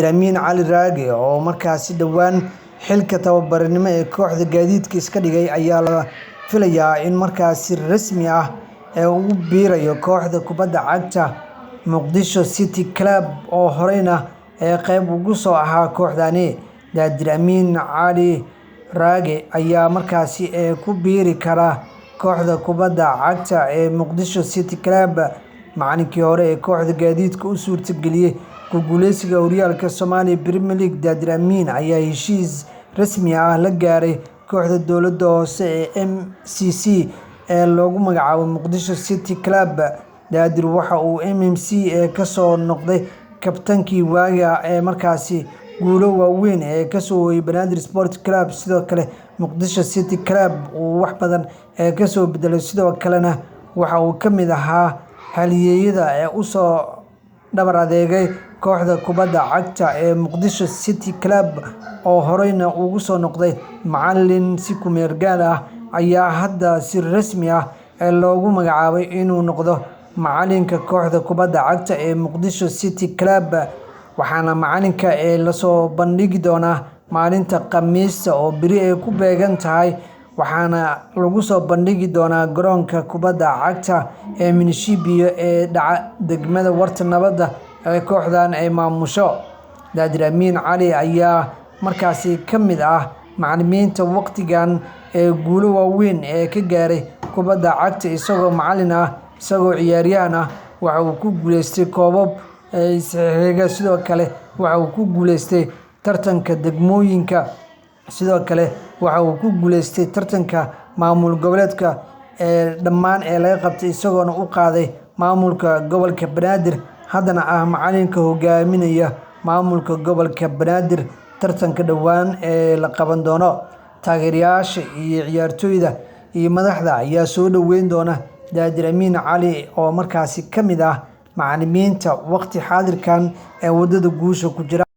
Amin Cali Raage oo markaasi dhawaan xilka tababarnimo ee kooxda gaadiidka iska dhigay ayaa la filayaa in markaasi rasmi ah uu biirayo kooxda kubadda cagta Muqdisho City Club oo horeyna qayb uga soo ahaa kooxdani. Amin Cali Raage ayaa markaasi ku biiri kara kooxda kubadda cagta ee Muqdisho City Club. Macallinkii hore ee kooxda gaadiidka u suurtageliyay ku guuleysiga horyaalka Soomaaliya Premier League, Amin ayaa heshiis rasmi ah la gaaray kooxda dowladda hoose ee MCC ee loogu magacaabo Muqdisho City Club. waxa uu MMC ka soo noqday kabtankii waaga ee markaasi guulo waaweyn ka soo hooyay Banaadir Sport Club. Sidoo kale Muqdisho City Club uu wax badan ka soo bedelay, sidoo kalena waxa uu ka mid ahaa halyeeyada u soo dhabar adeegay kooxda kubadda cagta ee Muqdisho City Club oo horeyna ugu soo noqday macallin si ku meel gaar ah ayaa hadda si rasmi ah loogu magacaabay inuu noqdo macallinka kooxda kubadda cagta ee Muqdisho City Club. waxaana macallinka la soo bandhigi doonaa maalinta Khamiista oo beri ay ku beegan tahay, waxaana lagu soo bandhigi doonaa garoonka kubadda cagta ee Minishibiyo ee dhaca degmada Warta Nabadda ee kooxdan ay maamusho. Amin Cali ayaa markaasi ka mid ah macallimiinta waqtigan guulo waaweyn ka gaaray kubadda cagta isagoo macallin ah, isagoo ciyaaryahan ah. waxa uu ku guuleystay koobab isxiga, sidoo kale waxa uu ku guuleystay tartanka degmooyinka, sidoo kale waxa uu ku guuleystay tartanka maamul goboleedka dhammaan laga qabtay, isagoona u qaaday maamulka gobolka Banaadir. haddana ah macallinka hogaaminaya maamulka gobolka Banaadir tartanka dhawaan la qaban doono. Taageerayaasha iyo ciyaartoyda iyo madaxda ayaa soo dhaweyn doona Amin Cali oo markaasi ka mid ah macallimiinta waqti xaadirkan wadada guusha ku jira.